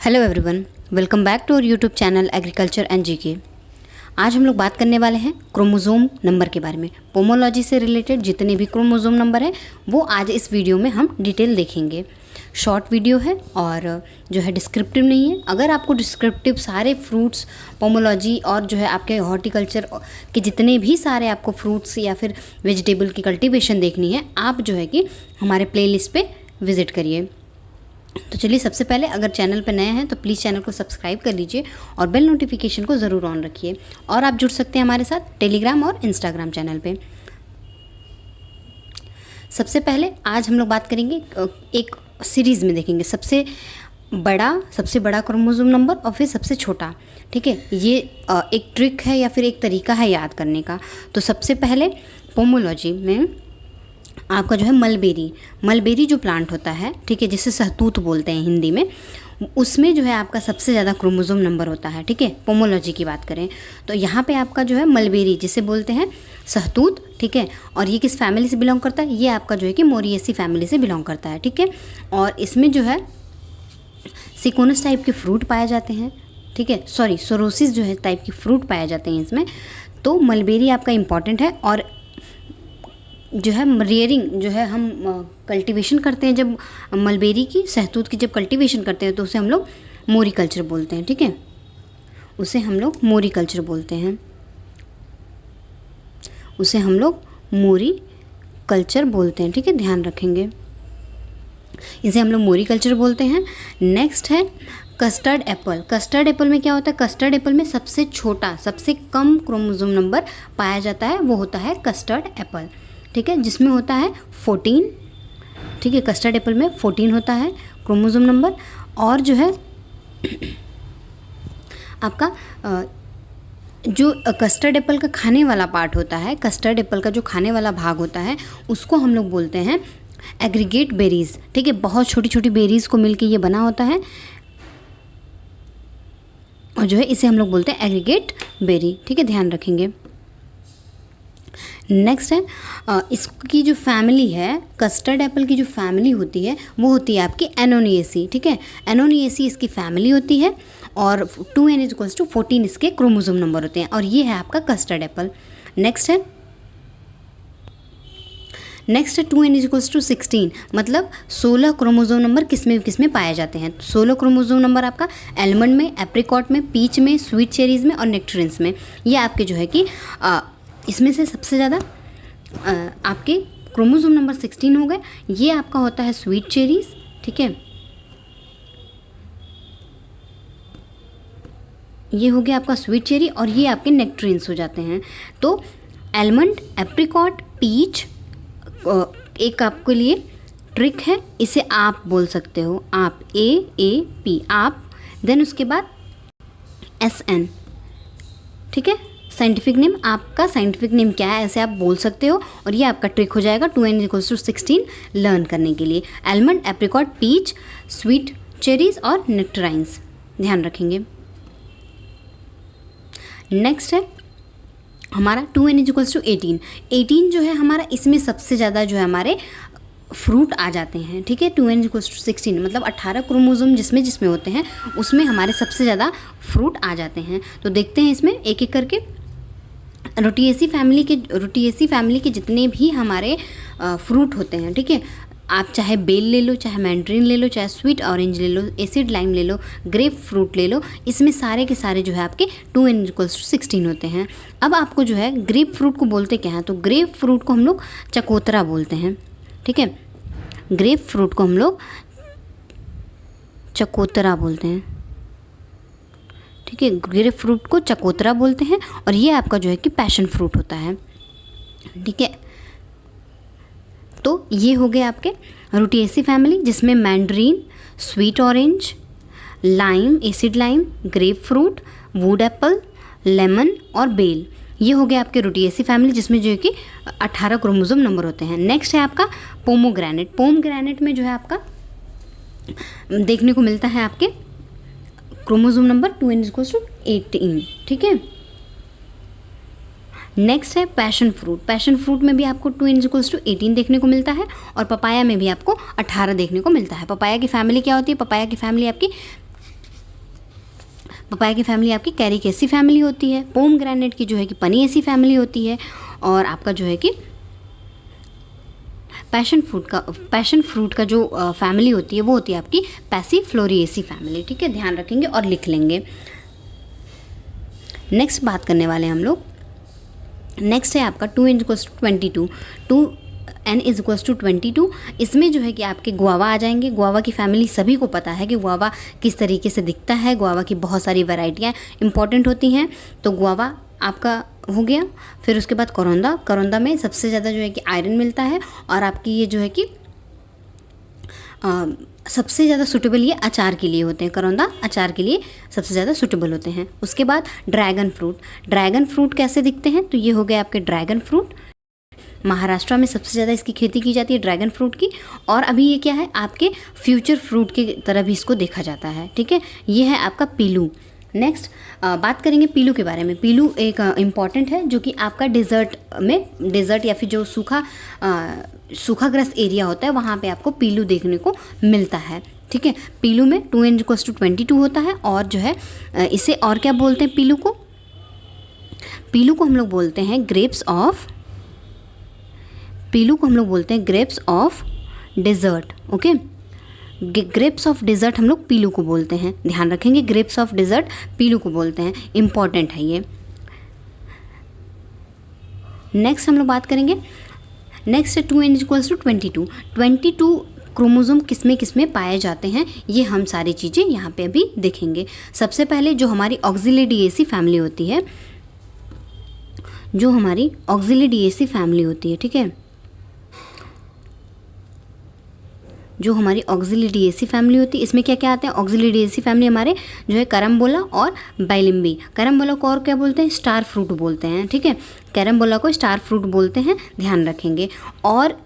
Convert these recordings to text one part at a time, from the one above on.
Hello everyone, welcome back to our YouTube channel agriculture and GK. आज हम लोग बात करने वाले हैं क्रोमोसोम नंबर के बारे में। पोमोलॉजी से रिलेटेड जितने भी क्रोमोसोम नंबर हैं वो आज इस वीडियो में हम डिटेल देखेंगे। शॉर्ट वीडियो है और जो है डिस्क्रिप्टिव नहीं है। अगर आपको डिस्क्रिप्टिव सारे फ्रूट्स पोमोलॉजी और जो है आपके हॉर्टिकल्चर के जितने भी सारे आपको फ्रूट्स या फिर वेजिटेबल की कल्टीवेशन देखनी है, आप जो है कि हमारे प्लेलिस्ट पे विज़िट करिए। तो चलिए, सबसे पहले अगर चैनल पर नए हैं तो प्लीज़ चैनल को सब्सक्राइब कर लीजिए और बेल नोटिफिकेशन को ज़रूर ऑन रखिए। और आप जुड़ सकते हैं हमारे साथ टेलीग्राम और इंस्टाग्राम चैनल पे। सबसे पहले आज हम लोग बात करेंगे, एक सीरीज़ में देखेंगे सबसे बड़ा क्रोमोसोम नंबर और फिर सबसे छोटा। ठीक है, ये एक ट्रिक है या फिर एक तरीका है याद करने का। तो सबसे पहले पोमोलॉजी में आपका जो है मलबेरी जो प्लांट होता है, ठीक है, जिसे सहतूत बोलते हैं हिंदी में, उसमें जो है आपका सबसे ज़्यादा क्रोमोसोम नंबर होता है। ठीक है, पोमोलॉजी की बात करें तो यहाँ पे आपका जो है मलबेरी जिसे बोलते हैं सहतूत, ठीक है, और ये किस फैमिली से बिलोंग करता है? ये आपका जो है कि मोरिएसी फैमिली से बिलोंग करता है। ठीक है, और इसमें जो है सिकोनस टाइप के फ्रूट पाए जाते हैं। ठीक है, सोरोसिस जो है टाइप के फ्रूट पाए जाते हैं इसमें। तो मलबेरी आपका इम्पॉर्टेंट है। और जो है रियरिंग जो है हम कल्टीवेशन करते हैं, जब मलबेरी की सहतूत की जब कल्टीवेशन करते हैं तो उसे हम लोग मोरी कल्चर बोलते हैं। ठीक है, उसे हम लोग मोरी कल्चर बोलते हैं। ठीक है, ध्यान रखेंगे, इसे हम लोग मोरी कल्चर बोलते हैं। नेक्स्ट है कस्टर्ड एप्पल। कस्टर्ड एप्पल में क्या होता है? कस्टर्ड एप्पल में सबसे छोटा, सबसे कम क्रोमोसोम नंबर पाया जाता है, वो होता है कस्टर्ड एप्पल। ठीक है, जिसमें होता है 14। ठीक है, कस्टर्ड एप्पल में 14 होता है क्रोमोसोम नंबर। और जो है आपका जो कस्टर्ड एप्पल का खाने वाला पार्ट होता है, कस्टर्ड एप्पल का जो खाने वाला भाग होता है, उसको हम लोग बोलते हैं एग्रीगेट बेरीज। ठीक है, बहुत छोटी छोटी बेरीज को मिलके ये बना होता है और जो है इसे हम लोग बोलते हैं एग्रीगेट बेरी। ठीक है, ध्यान रखेंगे। नेक्स्ट है इसकी जो फैमिली है, कस्टर्ड एप्पल की जो फैमिली होती है वो होती है आपकी एनोनिएसी। ठीक है, एनोनिएसी इसकी फैमिली होती है और 2n = 14 इसके क्रोमोसोम नंबर होते हैं, और ये है आपका कस्टर्ड एप्पल। नेक्स्ट है 2n = 16, मतलब 16 क्रोमोसोम नंबर किसमें पाए जाते हैं? 16 क्रोमोसोम नंबर आपका एलमंड में, एप्रिकॉट में, पीच में, स्वीट चेरीज़ में और नेक्टरिन्स में। ये आपके जो है कि इसमें से सबसे ज़्यादा आपके क्रोमोसोम नंबर 16 हो गए। ये आपका होता है स्वीट चेरीज़। ठीक है, ये हो गया आपका स्वीट चेरी और ये आपके नेक्टरिन्स हो जाते हैं। तो एलमंड, एप्रिकॉट, पीच, एक आपके लिए ट्रिक है, इसे आप बोल सकते हो आप AAP आप, देन उसके बाद SN। ठीक है, साइंटिफिक नेम, आपका साइंटिफिक नेम क्या है ऐसे आप बोल सकते हो, और ये आपका ट्रिक हो जाएगा 2n = 16 लर्न करने के लिए। Almond, apricot, peach, sweet cherries और नेक्टराइन्स, ध्यान रखेंगे। नेक्स्ट है हमारा 2n = 18। 18 जो है हमारा, इसमें सबसे ज़्यादा जो है हमारे फ्रूट आ जाते हैं। ठीक है, 2n = 16 मतलब 18 क्रोमोसोम जिसमें होते हैं उसमें हमारे सबसे ज़्यादा फ्रूट आ जाते हैं। तो देखते हैं इसमें एक एक करके। रूटिएसी फैमिली के जितने भी हमारे फ्रूट होते हैं, ठीक है, आप चाहे बेल ले लो, चाहे मैंड्रीन ले लो, चाहे स्वीट ऑरेंज ले लो, एसिड लाइम ले लो, ग्रेप फ्रूट ले लो, इसमें सारे के सारे जो है आपके 2n = 16 होते हैं। अब आपको जो है ग्रेप फ्रूट को बोलते क्या हैं? तो ग्रेप फ्रूट को हम लोग चकोतरा बोलते हैं। ठीक है, ग्रेप फ्रूट को हम लोग चकोतरा बोलते हैं। ठीक है, ग्रेप फ्रूट को चकोतरा बोलते हैं और ये आपका जो है कि पैशन फ्रूट होता है। ठीक है, तो ये हो गए आपके रूटिएसी फैमिली, जिसमें Mandarin, sweet orange, lime, acid lime, grep fruit, wood apple, lemon और बेल, ये हो गया आपके रूटिएसी फैमिली, जिसमें जो है कि 18 क्रोमोसोम नंबर होते हैं। नेक्स्ट है आपका पोमोग्रेनेट। पोमग्रेनेट में जो है आपका देखने को मिलता है आपके क्रोमोसोम नंबर 2n = 18। ठीक है, नेक्स्ट है पैशन फ्रूट। पैशन फ्रूट में भी आपको 2n = 18 देखने को मिलता है और पपाया में भी आपको 18 देखने को मिलता है। पपाया की फैमिली क्या होती है? पपाया की फैमिली आपकी पपाया की फैमिली आपकी कैरिकेसी फैमिली होती है। पोमग्रेनेट की जो है कि पनिएसी फैमिली होती है। और आपका जो है कि पैशन फ्रूट का जो फैमिली होती है वो होती है आपकी पैसिफ्लोरिएसी फैमिली। ठीक है, ध्यान रखेंगे और लिख लेंगे। नेक्स्ट बात करने वाले हैं हम लोग। नेक्स्ट है आपका 2n = 22, 2n = 22। इसमें जो है कि आपके गुआवा आ जाएंगे। गुआवा की फैमिली सभी को पता है कि गुआवा किस तरीके से दिखता है। गुआवा की बहुत सारी वैरायटियाँ इंपॉर्टेंट होती हैं। तो गुआवा आपका हो गया। फिर उसके बाद करौंदा में सबसे ज़्यादा जो है कि आयरन मिलता है। और आपकी ये जो है कि सबसे ज़्यादा सूटेबल ये अचार के लिए होते हैं। करौंदा अचार के लिए सबसे ज़्यादा सूटेबल होते हैं। उसके बाद ड्रैगन फ्रूट कैसे दिखते हैं, तो ये हो गए आपके ड्रैगन फ्रूट। महाराष्ट्र में सबसे ज़्यादा इसकी खेती की जाती है ड्रैगन फ्रूट की। और अभी ये क्या है, आपके फ्यूचर फ्रूट की तरह भी इसको देखा जाता है। ठीक है, ये है आपका पीलू। नेक्स्ट बात करेंगे पीलू के बारे में। पीलू एक इम्पॉर्टेंट है जो कि आपका डेजर्ट या फिर जो सूखाग्रस्त एरिया होता है वहाँ पे आपको पीलू देखने को मिलता है। ठीक है, पीलू में 2n = 22 होता है। और जो है इसे और क्या बोलते हैं, पीलू को हम लोग बोलते हैं grapes of desert. Okay, grapes of desert हम लोग पीलू को बोलते हैं। ध्यान रखेंगे, ग्रेप्स ऑफ डेजर्ट पीलू को बोलते हैं। इम्पॉर्टेंट है ये। नेक्स्ट हम लोग बात करेंगे। नेक्स्ट है 2n = 22 क्रोमोसोम किसमें पाए जाते हैं, ये हम सारी चीज़ें यहाँ पे अभी देखेंगे। सबसे पहले जो हमारी ऑक्सिलिडिएसी फैमिली होती है, ठीक है, जो हमारी ऑक्सिलिडिएसी फैमिली होती है इसमें क्या क्या आते हैं। ऑक्सिलिडिएसी फैमिली हमारे जो है कैरम्बोला और बाइलिम्बी। कैरम्बोला को और क्या बोलते हैं, स्टार फ्रूट बोलते हैं। ठीक है, कैरम्बोला को स्टार फ्रूट बोलते हैं, ध्यान रखेंगे। और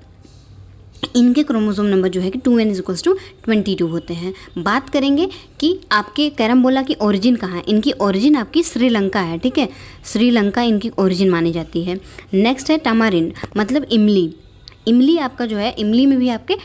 इनके क्रोमोसोम नंबर जो है कि 2n = 22 होते हैं। बात करेंगे कि आपके कैरम्बोला की ओरिजिन कहाँ है। इनकी ओरिजिन आपकी श्रीलंका है। ठीक है, श्रीलंका इनकी ओरिजिन मानी जाती है। नेक्स्ट है टमारिंड, मतलब इमली आपका जो है, इमली में भी आपके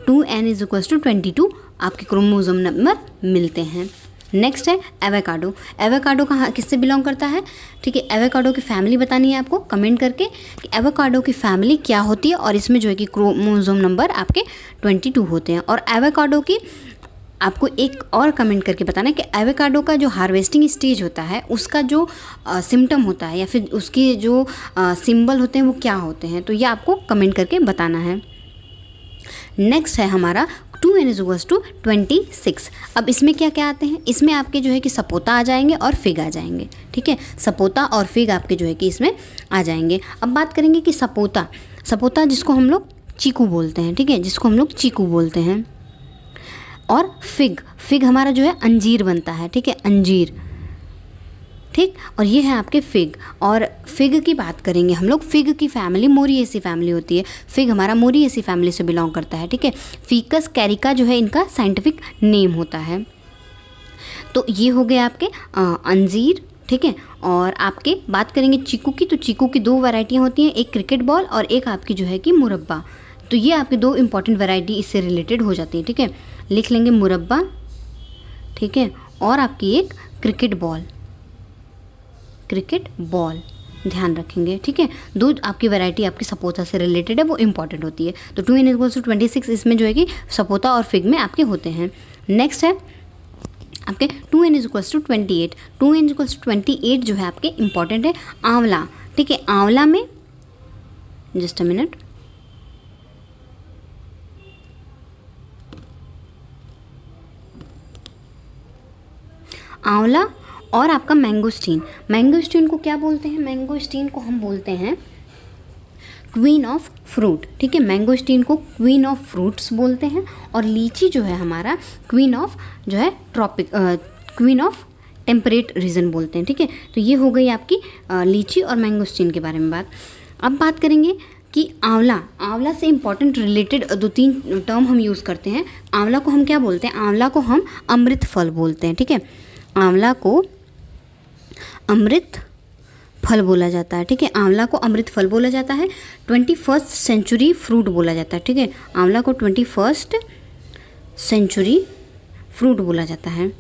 2n = 22 आपके क्रोमोसोम नंबर मिलते हैं। नेक्स्ट है एवोकाडो कहाँ किससे बिलोंग करता है। ठीक है, एवोकाडो की फैमिली बतानी है आपको कमेंट करके कि एवोकाडो की फैमिली क्या होती है। और इसमें जो है कि क्रोमोसोम नंबर आपके 22 होते हैं। और एवोकाडो की आपको एक और कमेंट करके बताना है कि एवोकाडो का जो हार्वेस्टिंग स्टेज होता है उसका जो सिम्टम होता है या फिर उसके जो सिंबल होते हैं वो क्या होते हैं, तो ये आपको कमेंट करके बताना है। नेक्स्ट है हमारा 2n = 26। अब इसमें क्या क्या आते हैं, इसमें आपके जो है कि सपोता आ जाएंगे और फिग आ जाएंगे। ठीक है, सपोता और फिग आपके जो है कि इसमें आ जाएंगे। अब बात करेंगे कि सपोता जिसको हम लोग चीकू बोलते हैं। ठीक है, जिसको हम लोग चीकू बोलते हैं। और फिग हमारा जो है अंजीर बनता है। ठीक है, अंजीर। ठीक, और ये है आपके फिग। और फिग की बात करेंगे हम लोग, फिग की फैमिली मोरिएसी फैमिली होती है। फिग हमारा मोरिएसी फैमिली से बिलोंग करता है। ठीक है, फीकस कैरिका जो है इनका साइंटिफिक नेम होता है। तो ये हो गए आपके अंजीर। ठीक है, और आपके बात करेंगे चीकू की, तो चीकू की 2 वैरायटियाँ होती हैं, एक क्रिकेट बॉल और एक आपकी जो है कि मुरब्बा। तो ये आपके 2 इंपॉर्टेंट वैरायटी इससे रिलेटेड हो जाती है। ठीक है, लिख लेंगे मुरब्बा। ठीक है, और आपकी एक क्रिकेट बॉल ध्यान रखेंगे। ठीक है, 2 आपकी वैरायटी आपकी सपोता से रिलेटेड है, वो इंपॉर्टेंट होती है। तो 2n = 26 इसमें जो है कि सपोता और फिग में आपके होते हैं। नेक्स्ट है आपके 2n = 28। 2n = 28 जो है आपके इंपॉर्टेंट है। आंवला। ठीक है, आंवला में जस्ट अ मिनट, आंवला और आपका मैंगोस्टीन को क्या बोलते हैं, मैंगोस्टीन को हम बोलते हैं क्वीन ऑफ फ्रूट। ठीक है, मैंगोस्टीन को क्वीन ऑफ फ्रूट्स बोलते हैं। और लीची जो है हमारा क्वीन ऑफ टेम्परेट रीजन बोलते हैं। ठीक है, तो ये हो गई आपकी लीची और मैंगोस्टीन के बारे में बात। अब बात करेंगे कि आंवला से इंपॉर्टेंट रिलेटेड 2-3 टर्म हम यूज़ करते हैं। आंवला को हम क्या बोलते हैं, आंवला को हम अमृत फल बोलते हैं। ठीक है, आंवला को अमृत फल बोला जाता है। ठीक है, आंवला को अमृत फल बोला जाता है। 21st सेंचुरी फ्रूट बोला जाता है। ठीक है, आंवला को 21st सेंचुरी फ्रूट बोला जाता है।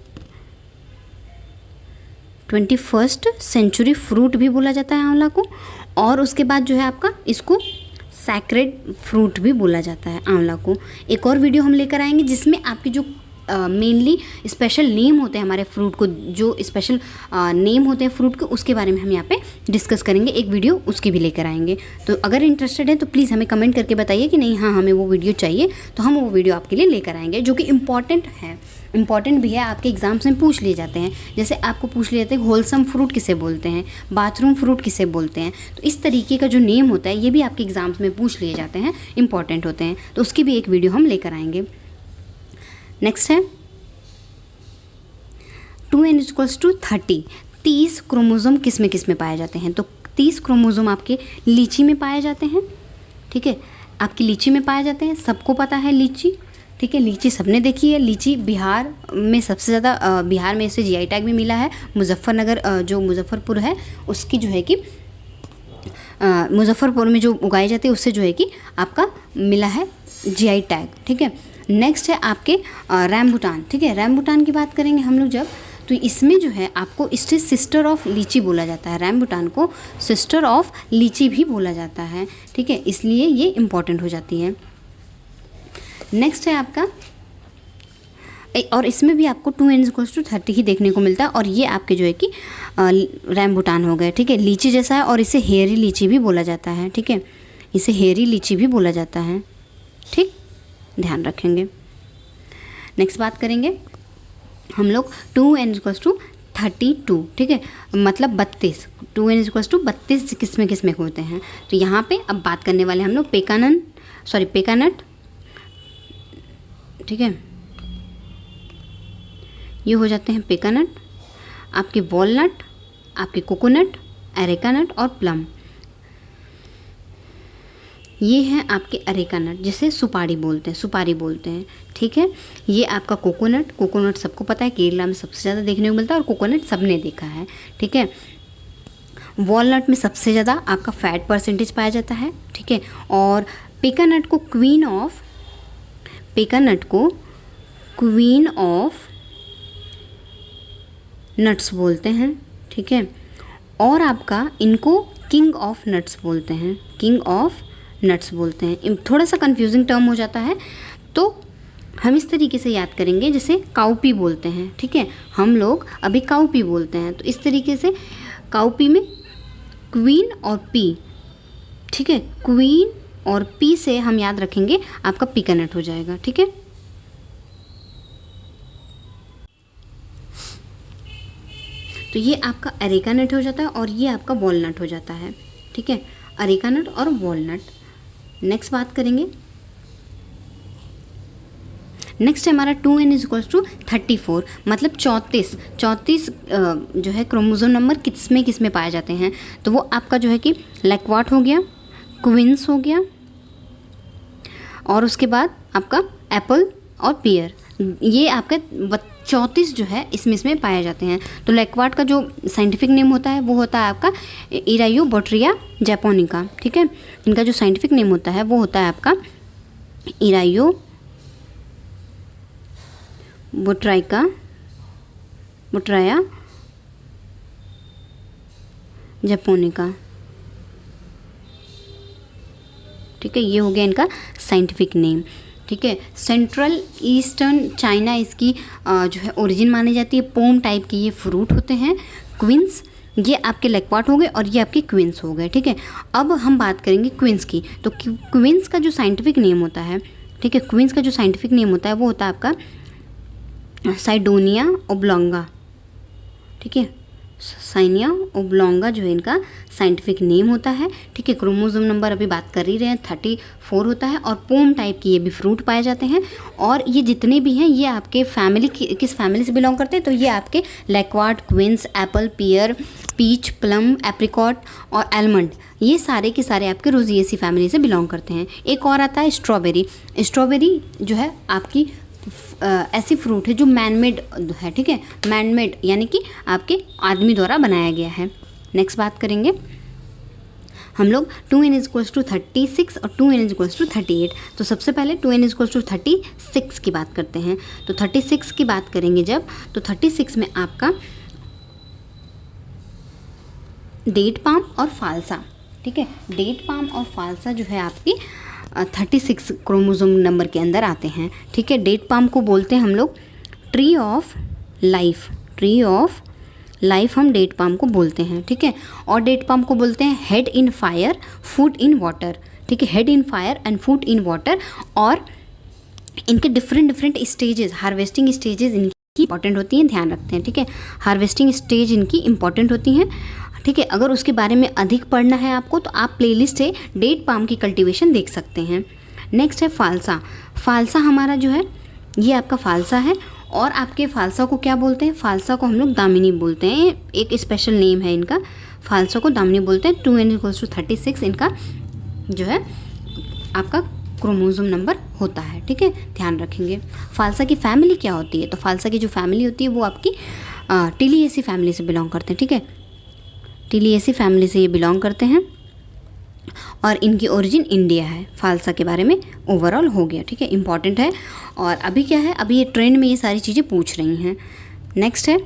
21st सेंचुरी फ्रूट भी बोला जाता है आंवला को। और उसके बाद जो है आपका इसको सैक्रेड फ्रूट भी बोला जाता है आंवला को। एक और वीडियो हम लेकर आएंगे जिसमें आपकी जो मेनली स्पेशल नेम होते हैं हमारे फ्रूट को, जो स्पेशल नेम होते हैं फ्रूट के, उसके बारे में हम यहाँ पे डिस्कस करेंगे। एक वीडियो उसकी भी लेकर आएंगे। तो अगर इंटरेस्टेड है तो प्लीज़ हमें कमेंट करके बताइए कि नहीं हाँ हमें वो वीडियो चाहिए, तो हम वो वीडियो आपके लिए लेकर आएंगे, जो कि इम्पॉर्टेंट है, इम्पॉर्टेंट भी है, आपके एग्जाम्स में पूछ लिए जाते हैं। जैसे आपको पूछ लिए जाते हैं होलसम फ्रूट किसे बोलते हैं, बाथरूम फ्रूट किसे बोलते हैं। तो इस तरीके का जो नेम होता है ये भी आपके एग्जाम्स में पूछ लिए जाते हैं, इंपॉर्टेंट होते हैं। तो उसकी भी एक वीडियो हम लेकर आएंगे। नेक्स्ट है 2n=30। 30 क्रोमोसोम किस में पाए जाते हैं? तो 30 क्रोमोसोम आपके लीची में पाए जाते हैं। ठीक है, आपकी लीची में पाए जाते हैं, सबको पता है लीची। ठीक है, लीची सबने देखी है। लीची बिहार में सबसे ज़्यादा, बिहार में इसे जीआई टैग भी मिला है। मुजफ्फरनगर जो मुजफ्फरपुर है उसकी जो है कि मुजफ्फरपुर में जो उगाई जाती है उससे जो है कि आपका मिला है जीआई टैग। ठीक है, नेक्स्ट है आपके रैम्बुटान। ठीक है, रैम्बुटान की बात करेंगे हम लोग जब, तो इसमें जो है आपको इससे सिस्टर ऑफ लीची बोला जाता है। रैम्बुटान को सिस्टर ऑफ लीची भी बोला जाता है। ठीक है, इसलिए ये इम्पॉर्टेंट हो जाती है। नेक्स्ट है आपका, और इसमें भी आपको 2n=30 ही देखने को मिलता है। और ये आपके जो है कि रैम्बुटान हो गए। ठीक है, लीची जैसा है और इसे हेरी लीची भी बोला जाता है। ठीक है, इसे हेरी लीची भी बोला जाता है। ठीक, ध्यान रखेंगे। नेक्स्ट बात करेंगे हम लोग 2n=32। ठीक है, मतलब 32। 2n=32 किस में होते हैं? तो यहाँ पे अब बात करने वाले हम लोग पेकानट। ठीक है, ये हो जाते हैं पेकानट, आपके वॉलनट, आपके कोकोनट, एरेका नट और प्लम। ये हैं आपके अरेका नट, जिसे सुपारी बोलते हैं। ठीक है, ये आपका कोकोनट सबको पता है, केरला में सबसे ज़्यादा देखने को मिलता है और कोकोनट सबने देखा है। ठीक है, वॉलनट में सबसे ज़्यादा आपका फैट परसेंटेज पाया जाता है। ठीक है, और पेकानट को क्वीन ऑफ नट्स बोलते हैं। ठीक है, और आपका इनको किंग ऑफ नट्स बोलते हैं। थोड़ा सा कंफ्यूजिंग टर्म हो जाता है, तो हम इस तरीके से याद करेंगे जैसे काउपी बोलते हैं। ठीक है, हम लोग अभी काउपी बोलते हैं, तो इस तरीके से काउपी में क्वीन और पी। ठीक है, क्वीन और पी से हम याद रखेंगे, आपका पिकानट हो जाएगा। ठीक है, तो ये आपका अरेका नट हो जाता है और ये आपका वॉलनट हो जाता है। ठीक है, अरेका नट और वॉलनट। नेक्स्ट बात करेंगे, नेक्स्ट है हमारा 2n=34, मतलब 34 जो है क्रोमोसोम नंबर किस में पाए जाते हैं? तो वो आपका जो है कि लैक्वाट हो गया, क्वींस हो गया, और उसके बाद आपका एप्पल और पियर। ये आपका 34 जो है इसमें पाए जाते हैं। तो लैक्वाट का जो साइंटिफिक नेम होता है वो होता है आपका इरायोबोट्रिया जैपोनिका। ठीक है, इनका जो साइंटिफिक नेम होता है वो होता है आपका बोट्राया जैपोनिका। ठीक है, ये हो गया इनका साइंटिफिक नेम। ठीक है, सेंट्रल ईस्टर्न चाइना इसकी जो है ओरिजिन मानी जाती है। पोम टाइप की ये फ्रूट होते हैं। क्वींस, ये आपके लैक्वाट हो गए और ये आपके क्वींस हो गए। ठीक है, अब हम बात करेंगे क्वींस की। तो क्वींस का जो साइंटिफिक नेम होता है, ठीक है, क्वींस का जो साइंटिफिक नेम होता है वो होता है आपका साइडोनिया ओब्लोंगा। ठीक है, साइनिया ओब्लोंगा जो है इनका साइंटिफिक नेम होता है। ठीक है, क्रोमोसोम नंबर अभी बात कर ही रहे हैं 34 होता है, और पोम टाइप की ये भी फ्रूट पाए जाते हैं। और ये जितने भी हैं ये आपके फैमिली किस फैमिली से बिलोंग करते हैं? तो ये आपके लैक्वाट, क्वींस, एप्पल, पियर, पीच, प्लम, एप्रिकॉट और आलमंड, ये सारे के सारे आपके रोजिएसी फैमिली से बिलोंग करते हैं। एक और आता है स्ट्रॉबेरी। स्ट्रॉबेरी जो है आपकी ऐसी फ्रूट है जो मैनमेड है। ठीक है, मैनमेड यानी कि आपके आदमी द्वारा बनाया गया है। नेक्स्ट बात करेंगे हम लोग 2n=36 और 2n=38। तो सबसे पहले 2n=36 की बात करते हैं। तो 36 की बात करेंगे जब, तो 36 में आपका डेट पाम और फालसा, ठीक है। डेट पाम और फालसा जो है आपकी 36 क्रोमोसोम नंबर के अंदर आते हैं, ठीक है। डेट पाम को बोलते हैं हम लोग tree of life, tree of life हम डेट पाम को बोलते हैं, ठीक है। और डेट पाम को बोलते हैं head in fire foot in water, ठीक है। Head in fire and foot in water. और इनके डिफरेंट स्टेजेस, हार्वेस्टिंग स्टेजेस इनकी इंपॉर्टेंट होती हैं, ध्यान रखते हैं, ठीक है। हार्वेस्टिंग स्टेज इनकी इंपॉर्टेंट होती हैं, ठीक है। अगर उसके बारे में अधिक पढ़ना है आपको तो आप प्लेलिस्ट से डेट पाम की कल्टीवेशन देख सकते हैं। नेक्स्ट है फालसा। फालसा हमारा जो है ये आपका फालसा है। और आपके फालसा को क्या बोलते हैं? फालसा को हम लोग दामिनी बोलते हैं, एक स्पेशल नेम है इनका, फालसा को दामिनी बोलते हैं। 2n=36 इनका जो है आपका क्रोमोसोम नंबर होता है, ठीक है, ध्यान रखेंगे। फालसा की फैमिली क्या होती है? तो फालसा की जो फैमिली होती है वो आपकी टिलिएसी फैमिली से बिलोंग करते हैं, ठीक है। टिलिएसी फैमिली से ये बिलोंग करते हैं और इनकी ओरिजिन इंडिया है। फालसा के बारे में ओवरऑल हो गया, ठीक है, इंपॉर्टेंट है। और अभी क्या है, अभी ये ट्रेंड में ये सारी चीज़ें पूछ रही हैं। नेक्स्ट है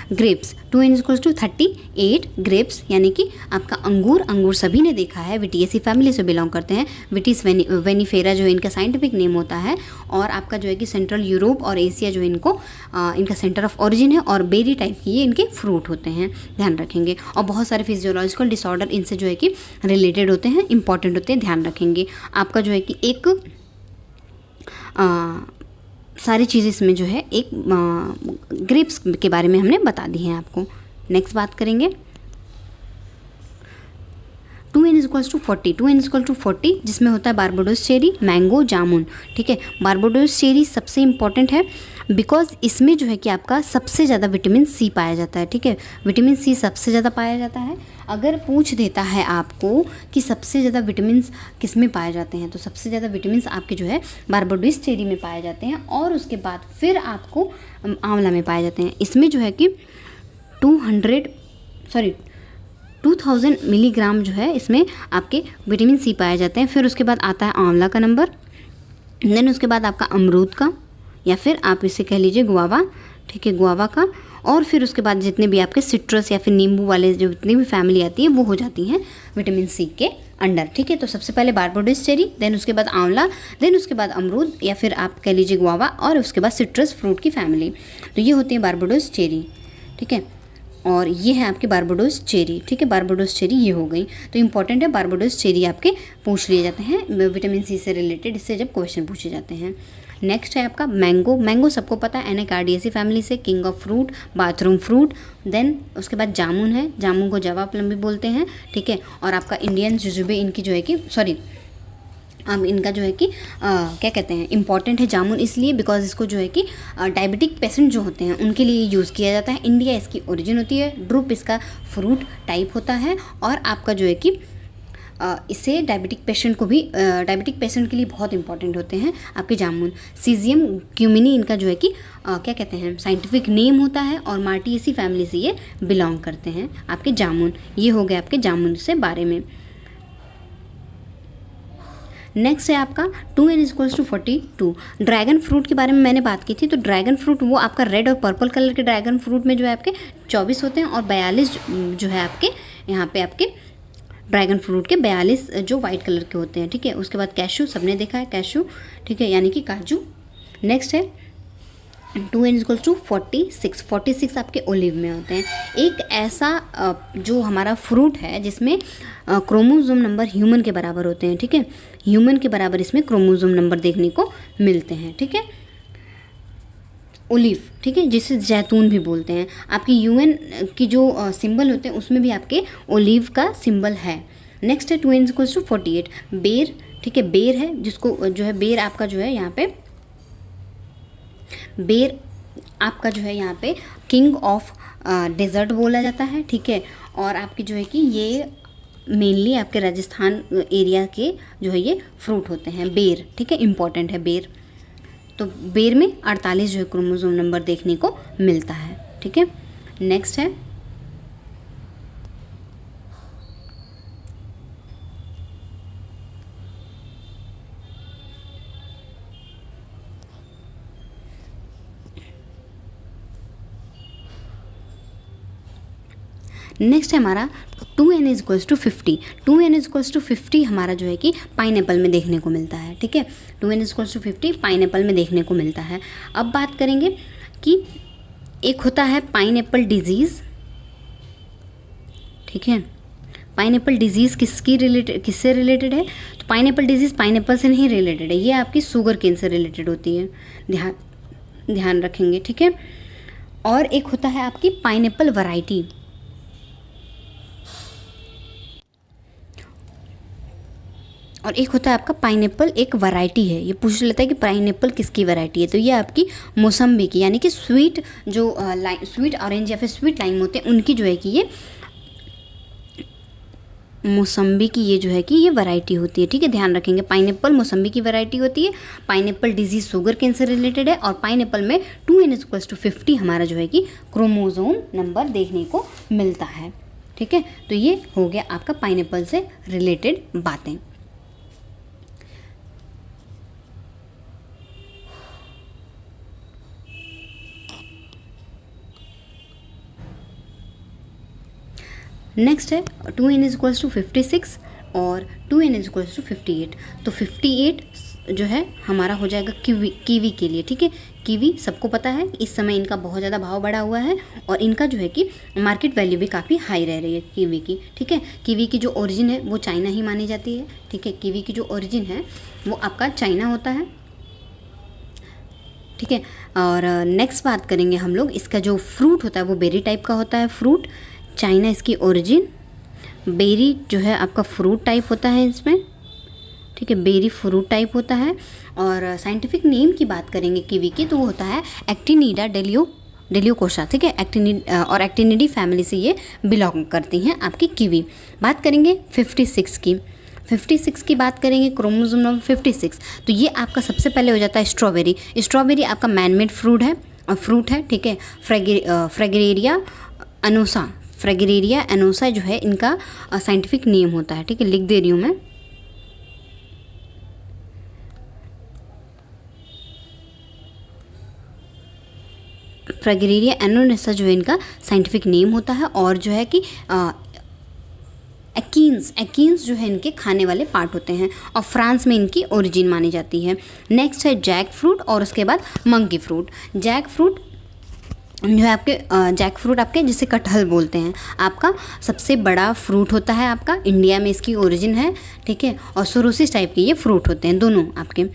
ग्रेप्स। 2n=38 ग्रेप्स, यानी कि आपका अंगूर। अंगूर सभी ने देखा है, विटिएसी फैमिली से बिलोंग करते हैं। विटिस वेनिफेरा जो है इनका साइंटिफिक नेम होता है। और आपका जो है कि सेंट्रल यूरोप और एशिया जो है इनको इनका सेंटर ऑफ ओरिजिन है। और बेरी टाइप की ये इनके फ्रूट होते हैं, ध्यान रखेंगे। और बहुत सारे फिजियोलॉजिकल डिसऑर्डर इनसे जो है कि रिलेटेड होते हैं, इंपॉर्टेंट होते हैं, ध्यान रखेंगे। आपका जो है कि एक सारी चीज़ें इसमें जो है एक ग्रेप्स के बारे में हमने बता दी हैं आपको। नेक्स्ट बात करेंगे 2n=40, 2n=40 जिसमें होता है बारबाडोस चेरी, मैंगो, जामुन, ठीक है। बारबाडोस चेरी सबसे इम्पॉर्टेंट है बिकॉज इसमें जो है कि आपका सबसे ज़्यादा विटामिन सी पाया जाता है, ठीक है। विटामिन सी सबसे ज़्यादा पाया जाता है। अगर पूछ देता है आपको कि सबसे ज़्यादा विटामिन किस में पाए जाते हैं, तो सबसे ज़्यादा विटामिन आपके जो है बारबाडोस चेरी में पाए जाते हैं। और उसके बाद फिर आपको आंवला में पाए जाते हैं। इसमें जो है कि 2000 मिलीग्राम जो है इसमें आपके विटामिन सी पाए जाते हैं। फिर उसके बाद आता है आंवला का नंबर, देन उसके बाद आपका अमरूद का, या फिर आप इसे कह लीजिए गुआवा, ठीक है, गुआवा का। और फिर उसके बाद जितने भी आपके सिट्रस या फिर नींबू वाले जो जितनी भी फैमिली आती है वो हो जाती हैं विटामिन सी के अंडर, ठीक है। तो सबसे पहले बारबाडोस चेरी, देन उसके बाद आंवला, देन उसके बाद अमरूद या फिर आप कह लीजिए गुआवा, और उसके बाद सिट्रस फ्रूट की फैमिली। तो ये होती है बारबाडोस चेरी, ठीक है। और ये है आपके बारबाडोस चेरी, ठीक है। बारबाडोस चेरी ये हो गई। तो इंपॉर्टेंट है, बारबाडोस चेरी आपके पूछ लिए जाते हैं विटामिन सी से रिलेटेड, इससे जब क्वेश्चन पूछे जाते हैं। नेक्स्ट है आपका मैंगो। मैंगो सबको पता है, एनाकार्डियेसी फैमिली से, king of fruit, bathroom fruit. Then उसके बाद जामुन है, जामुन को जवा प्लम भी बोलते हैं, ठीक है। और आपका इंडियन जुजुबे इनकी जो है कि अब इनका जो है कि क्या कहते हैं, इंपॉर्टेंट है जामुन इसलिए बिकॉज इसको जो है कि डायबिटिक पेशेंट जो होते हैं उनके लिए यूज़ किया जाता है। इंडिया इसकी ओरिजिन होती है, ड्रुप इसका फ्रूट टाइप होता है। और आपका जो है कि इससे डायबिटिक पेशेंट को भी डायबिटिक पेशेंट के लिए बहुत इंपॉर्टेंट होते हैं आपके जामुन। सीजियम क्यूमिनी इनका जो है कि क्या कहते हैं साइंटिफिक नेम होता है। और मार्टिएसी फैमिली से ये बिलोंग करते हैं आपके जामुन। ये हो गए आपके जामुन से बारे में। नेक्स्ट है आपका 2n=42। ड्रैगन फ्रूट के बारे में मैंने बात की थी। तो ड्रैगन फ्रूट वो आपका रेड और पर्पल कलर के ड्रैगन फ्रूट में जो है आपके 24 होते हैं। और 42 जो है आपके यहाँ पे आपके ड्रैगन फ्रूट के 42 जो वाइट कलर के होते हैं, ठीक है। उसके बाद कैशू, सबने देखा है कैशू, ठीक है, यानी कि काजू। नेक्स्ट है 2n=46, 46 आपके ओलिव में होते हैं। एक ऐसा जो हमारा फ्रूट है जिसमें क्रोमोसोम नंबर ह्यूमन के बराबर होते हैं, ठीक है। ह्यूमन के बराबर इसमें क्रोमोसोम नंबर देखने को मिलते हैं, ठीक है। ओलिव, ठीक है, जिसे जैतून भी बोलते हैं। आपकी यूएन की जो सिंबल होते हैं उसमें भी आपके ओलिव का सिंबल है। नेक्स्ट है 2n=48 बेर, ठीक है। बेर है जिसको जो है बेर आपका जो है यहाँ पे बेर आपका जो है यहाँ पे किंग ऑफ डेजर्ट बोला जाता है, ठीक है। और आपकी जो है कि ये मेनली आपके राजस्थान एरिया के जो है ये फ्रूट होते हैं, बेर, ठीक है, इम्पॉर्टेंट है बेर। तो बेर में 48 जो है क्रोमोसोम नंबर देखने को मिलता है, ठीक है। नेक्स्ट है हमारा 2n is equals to 50, 2n is equals to 50 हमारा जो है कि पाइनएप्पल में देखने को मिलता है, ठीक है। 2n is equals to 50 pineapple में देखने को मिलता है। अब बात करेंगे कि एक होता है पाइनएप्पल डिजीज़, ठीक है। पाइनएप्पल डिजीज़ किससे रिलेटेड है? तो पाइनएप्पल डिजीज़ पाइनएप्पल से नहीं रिलेटेड है, ये आपकी शुगर केन से रिलेटेड होती है, ध्यान रखेंगे, ठीक है। और एक होता है आपकी पाइनएप्पल वैरायटी, और एक होता है आपका पाइनएप्पल एक वैरायटी है। ये पूछ लेता है कि पाइनएप्पल किसकी वैरायटी है, तो ये आपकी मौसम्बी की, यानी कि स्वीट जो स्वीट ऑरेंज या फिर स्वीट लाइम होते हैं उनकी जो है कि ये मौसम्बी की ये जो है कि ये वैरायटी होती है, ठीक है। ध्यान रखेंगे, पाइनएप्पल मौसम्बी की वैरायटी होती है। पाइनएप्पल डिजीज शुगर केन से रिलेटेड है, और पाइनएप्पल में 2n इक्वल्स टू 50 हमारा जो है कि क्रोमोसोम नंबर देखने को मिलता है, ठीक है। तो ये हो गया आपका पाइनएप्पल से रिलेटेड बातें। नेक्स्ट है 2n इज इक्वल्स टू 56 और 2n इज इक्वल्स टू 58। तो 58 जो है हमारा हो जाएगा कीवी के लिए, ठीक है। कीवी सबको पता है इस समय इनका बहुत ज़्यादा भाव बढ़ा हुआ है, और इनका जो है कि मार्केट वैल्यू भी काफ़ी हाई रह रही है कीवी की, ठीक है। कीवी की जो ओरिजिन है वो चाइना ही मानी जाती है, ठीक है। कीवी की जो ओरिजिन है वो आपका चाइना होता है, ठीक है। और नेक्स्ट बात करेंगे हम लोग, इसका जो फ्रूट होता है वो बेरी टाइप का होता है फ्रूट, चाइना इसकी ओरिजिन, बेरी जो है आपका फ्रूट टाइप होता है इसमें, ठीक है। बेरी फ्रूट टाइप होता है। और साइंटिफिक नेम की बात करेंगे कीवी की तो वो होता है एक्टिनिडा डेलियोकोशा, ठीक है। और एक्टिनिडी फैमिली से ये बिलोंग करती हैं आपकी कीवी। बात करेंगे 56 की, 56 की बात करेंगे, क्रोमोसोम नंबर 56। तो ये आपका सबसे पहले हो जाता है स्ट्रॉबेरी। स्ट्रॉबेरी आपका मैनमेड फ्रूट है, ठीक है। फ्रेगरेरिया एनोसा जो है इनका साइंटिफिक नेम होता है, ठीक है। लिख दे रही हूँ मैं। फ्रेगरेरिया एनोसा जो है इनका साइंटिफिक नेम होता है, और जो है कि एकीन्स जो है इनके खाने वाले पार्ट होते हैं, और फ्रांस में इनकी ओरिजिन मानी जाती है। नेक्स्ट है जैक फ्रूट, और उसके बाद मंकी फ्रूट। जैक फ्रूट जो है आपके जिसे कटहल बोलते हैं, आपका सबसे बड़ा फ्रूट होता है आपका, इंडिया में इसकी ओरिजिन है, ठीक है। और सोरोसिस टाइप के ये फ्रूट होते हैं दोनों आपके,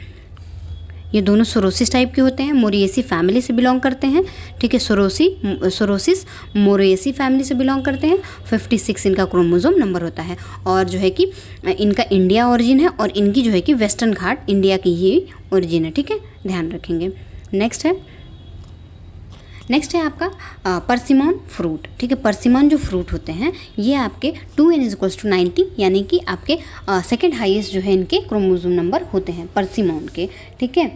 ये दोनों सोरोसिस टाइप के होते हैं, मोरिएसी फैमिली से बिलोंग करते हैं, ठीक है। सोरोसिस मोरिएसी फैमिली से बिलोंग करते हैं। 56 इनका क्रोमोसोम नंबर होता है, और जो है कि इनका इंडिया ओरिजिन है, और इनकी जो है कि वेस्टर्न घाट इंडिया की ही ओरिजिन है, ठीक है। ध्यान रखेंगे। नेक्स्ट है आपका परसिमन फ्रूट, ठीक है। परसिमन जो फ्रूट होते हैं ये आपके 2n इज इक्वल्स टू 90, यानी कि आपके सेकेंड हाईएस्ट जो है इनके क्रोमोसोम नंबर होते हैं परसिमन के, ठीक है।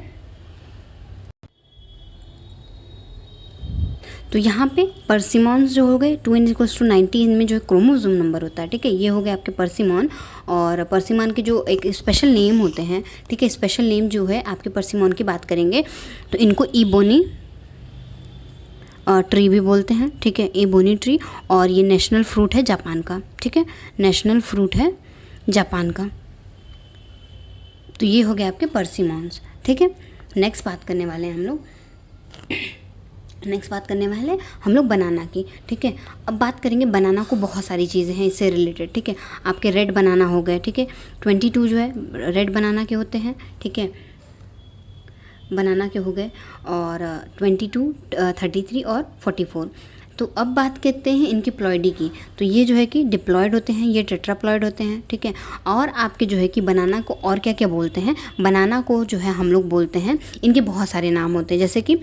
तो यहाँ पे परसिमॉन्स जो हो गए 2n इक्वल्स टू 90, इनमें जो है क्रोमोसोम नंबर होता है, ठीक है। ये हो गए आपके परसिमॉन, और परसिमॉन के जो एक स्पेशल नेम होते हैं, ठीक है। स्पेशल नेम जो है आपके परसिमॉन की बात करेंगे तो इनको इबोनी ट्री भी बोलते हैं, ठीक है। इबोनी ट्री, और ये नेशनल फ्रूट है जापान का, ठीक है। नेशनल फ्रूट है जापान का। तो ये हो गया आपके परसिमॉन्स, ठीक है। नेक्स्ट बात करने वाले हम लोग बनाना की, ठीक है। अब बात करेंगे बनाना को, बहुत सारी चीज़ें हैं इससे रिलेटेड, ठीक है। आपके रेड बनाना हो गए, ठीक है। 22 जो है रेड बनाना के होते हैं, ठीक है, बनाना के हो गए, और 22, 33 और 44। तो अब बात करते हैं इनकी प्लॉइडी की। तो ये जो है कि डिप्लॉयड होते हैं, ये टेट्राप्लॉयड होते हैं, ठीक है। और आपके जो है कि बनाना को और क्या क्या बोलते हैं, बनाना को जो है हम लोग बोलते हैं, इनके बहुत सारे नाम होते हैं, जैसे कि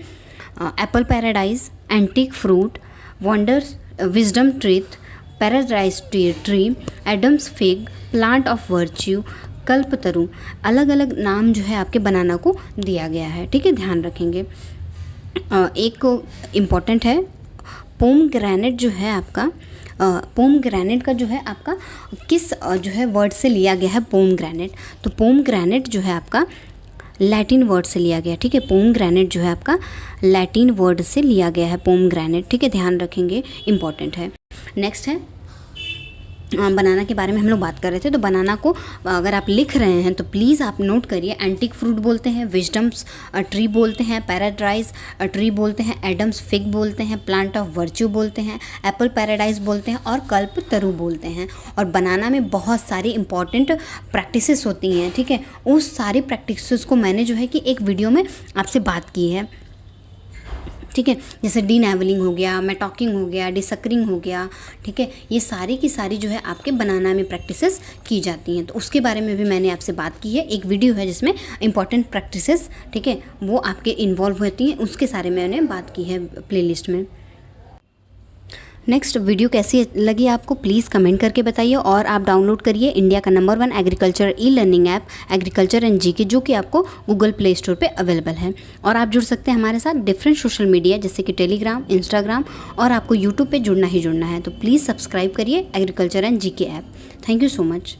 apple paradise, antique fruit, wonders, wisdom tree, paradise tree, Adam's fig, plant of virtue, Kalpataru. अलग अलग नाम जो है आपके बनाना को दिया गया है, ठीक है। ध्यान रखेंगे। एक इम्पॉर्टेंट है पोमग्रेनेट जो है आपका, पोमग्रेनेट का जो है आपका किस जो है वर्ड से लिया गया है पोमग्रेनेट। तो पोमग्रेनेट जो है आपका लैटिन वर्ड से लिया गया, ठीक है। पोमग्रेनेट जो है आपका लैटिन वर्ड से लिया गया है पोमग्रेनेट, ठीक है। ध्यान रखेंगे, इम्पॉर्टेंट है। नेक्स्ट है बनाना के बारे में हम लोग बात कर रहे थे। तो बनाना को अगर आप लिख रहे हैं तो प्लीज़ आप नोट करिए। एंटिक फ्रूट बोलते हैं, विजडम्स ट्री बोलते हैं, पैराडाइज ट्री बोलते हैं, एडम्स फिग बोलते हैं, प्लांट ऑफ वर्च्यू बोलते हैं, एप्पल पैराडाइज बोलते हैं और कल्प तरु बोलते हैं। और बनाना में बहुत सारी इंपॉर्टेंट प्रैक्टिसेस होती हैं, ठीक है। उस सारी प्रैक्टिसेस को मैंने जो है कि एक वीडियो में आपसे बात की है, ठीक है। जैसे डीनेवलिंग हो गया, मेटॉकिंग हो गया, डिसकरिंग हो गया, ठीक है। ये सारी की सारी जो है आपके बनाना में प्रैक्टिसेस की जाती हैं। तो उसके बारे में भी मैंने आपसे बात की है। एक वीडियो है जिसमें इंपॉर्टेंट प्रैक्टिसेस, ठीक है, वो आपके इन्वॉल्व होती हैं, उसके सारे मैंने बात की है प्लेलिस्ट में। नेक्स्ट वीडियो कैसी लगी आपको प्लीज़ कमेंट करके बताइए। और आप डाउनलोड करिए इंडिया का number 1 agriculture e learning app agriculture and GK, जो कि आपको गूगल प्ले स्टोर पे अवेलेबल है। और आप जुड़ सकते हैं हमारे साथ डिफरेंट सोशल मीडिया जैसे कि टेलीग्राम, इंस्टाग्राम, और आपको यूट्यूब पे जुड़ना ही जुड़ना है। तो प्लीज़ सब्सक्राइब करिए agriculture and GK app. Thank you so much.